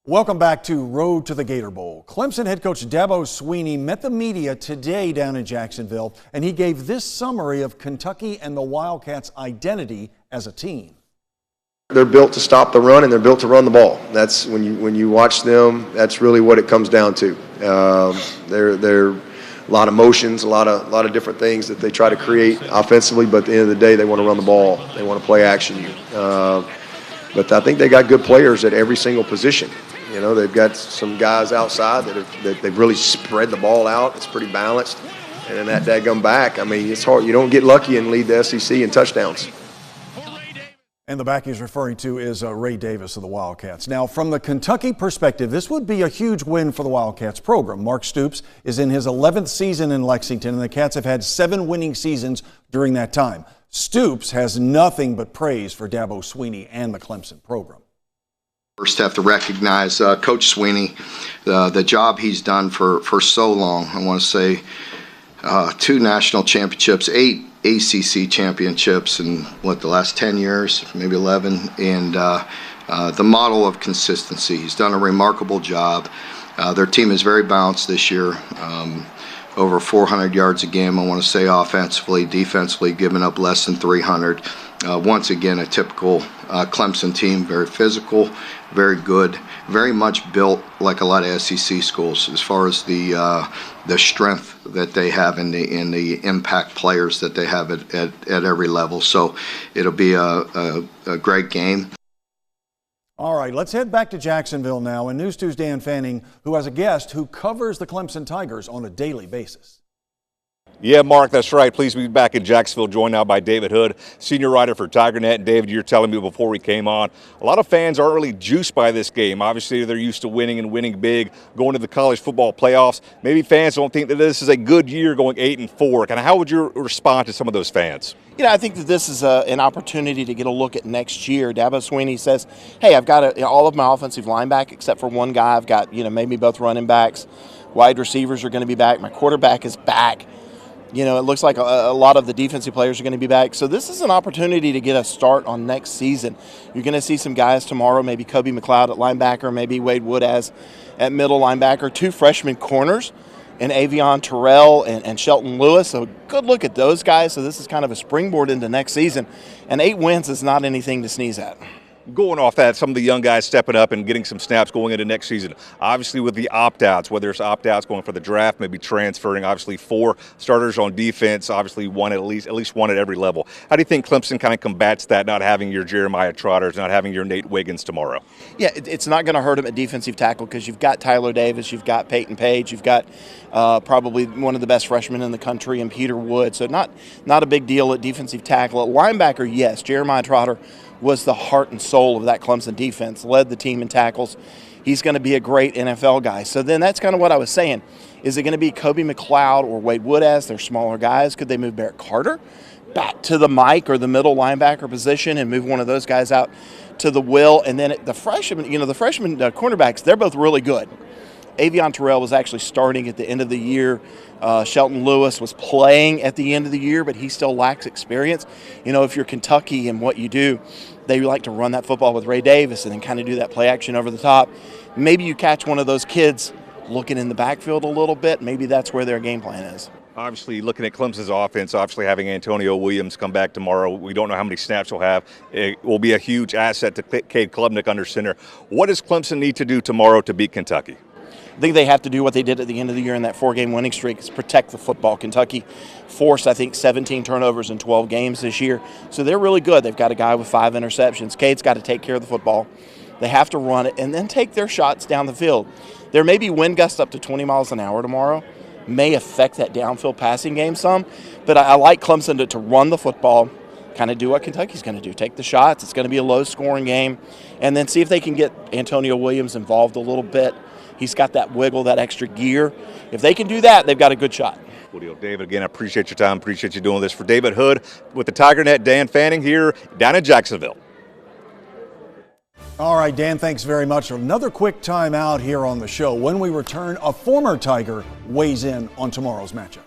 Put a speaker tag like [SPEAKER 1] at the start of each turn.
[SPEAKER 1] Welcome back to Road to the Gator Bowl. Clemson head coach Dabo Swinney met the media today down in Jacksonville, and he gave this summary of Kentucky and the Wildcats' identity as a team.
[SPEAKER 2] They're built to stop the run, and they're built to run the ball. That's when you watch them. That's really what it comes down to. They're a lot of motions, a lot of different things that they try to create offensively. But at the end of the day, they want to run the ball. They want to play action. But I think they got good players at every single position. You know, they've got some guys outside that they've really spread the ball out. It's pretty balanced. And then that daggum back, I mean, it's hard. You don't get lucky and lead the SEC in touchdowns.
[SPEAKER 1] And the back he's referring to is Ray Davis of the Wildcats. Now, from the Kentucky perspective, this would be a huge win for the Wildcats program. Mark Stoops is in his 11th season in Lexington, and the Cats have had 7 winning seasons during that time. Stoops has nothing but praise for Dabo Swinney and the Clemson program.
[SPEAKER 3] First, have to recognize Coach Swinney, the job he's done for so long. I want to say 2 national championships, 8 ACC championships in the last 10 years, maybe 11, and the model of consistency. He's done a remarkable job. Their team is very balanced this year. Over 400 yards a game, I want to say, offensively, defensively, giving up less than 300. Once again, a typical Clemson team, very physical, very good, very much built like a lot of SEC schools as far as the strength that they have in the impact players that they have at every level. So it'll be a great game.
[SPEAKER 1] All right, let's head back to Jacksonville now. And News 2's Dan Fanning, who has a guest who covers the Clemson Tigers on a daily basis.
[SPEAKER 4] Yeah, Mark, that's right. Pleased to be back in Jacksonville, joined now by David Hood, senior writer for TigerNet. And David, you're telling me before we came on, a lot of fans aren't really juiced by this game. Obviously, they're used to winning and winning big, going to the college football playoffs. Maybe fans don't think that this is a good year going 8-4. Kind of how would you respond to some of those fans?
[SPEAKER 5] You know, I think that this is an opportunity to get a look at next year. Dabo Swinney says, hey, I've got all of my offensive line back except for one guy. I've got, maybe both running backs. Wide receivers are going to be back. My quarterback is back. It looks like a lot of the defensive players are going to be back. So this is an opportunity to get a start on next season. You're going to see some guys tomorrow, maybe Kobe McLeod at linebacker, maybe Wade Wood at middle linebacker, 2 freshman corners, and Avion Terrell and Shelton Lewis. So good look at those guys. So this is kind of a springboard into next season. And 8 wins is not anything to sneeze at.
[SPEAKER 4] Going off that, some of the young guys stepping up and getting some snaps going into next season. Obviously with the opt-outs, whether it's opt-outs going for the draft, maybe transferring, obviously 4 starters on defense, obviously at least one at every level. How do you think Clemson kind of combats that, not having your Jeremiah Trotters, not having your Nate Wiggins tomorrow? Yeah,
[SPEAKER 5] it's not going to hurt them at defensive tackle because you've got Tyler Davis, you've got Peyton Page, you've got probably one of the best freshmen in the country in Peter Wood. So not a big deal at defensive tackle. At linebacker, yes, Jeremiah Trotter was the heart and soul of that Clemson defense, led the team in tackles. He's going to be a great NFL guy. So then that's kind of what I was saying. Is it going to be Kobe McLeod or Wade Wood as their smaller guys? Could they move Barrett Carter back to the Mike or the middle linebacker position and move one of those guys out to the will? And then the freshman cornerbacks, they're both really good. Avion Terrell was actually starting at the end of the year. Shelton Lewis was playing at the end of the year, but he still lacks experience. If you're Kentucky and what you do, they like to run that football with Ray Davis and then kind of do that play action over the top. Maybe you catch one of those kids looking in the backfield a little bit. Maybe that's where their game plan is.
[SPEAKER 4] Obviously, looking at Clemson's offense, obviously having Antonio Williams come back tomorrow, we don't know how many snaps he'll have. It will be a huge asset to Cade Klubnik under center. What does Clemson need to do tomorrow to beat Kentucky?
[SPEAKER 5] I think they have to do what they did at the end of the year in that 4-game winning streak, is protect the football. Kentucky forced, 17 turnovers in 12 games this year. So they're really good. They've got a guy with 5 interceptions. Cade's got to take care of the football. They have to run it and then take their shots down the field. There may be wind gusts up to 20 miles an hour tomorrow. May affect that downfield passing game some. But I like Clemson to run the football, kind of do what Kentucky's going to do. Take the shots. It's going to be a low-scoring game. And then see if they can get Antonio Williams involved a little bit. He's got that wiggle, that extra gear. If they can do that, they've got a good shot.
[SPEAKER 4] Good deal. David, again, I appreciate your time. Appreciate you doing this. For David Hood with the TigerNet, Dan Fanning here down in Jacksonville.
[SPEAKER 1] All right, Dan, thanks very much. Another quick time out here on the show. When we return, a former Tiger weighs in on tomorrow's matchup.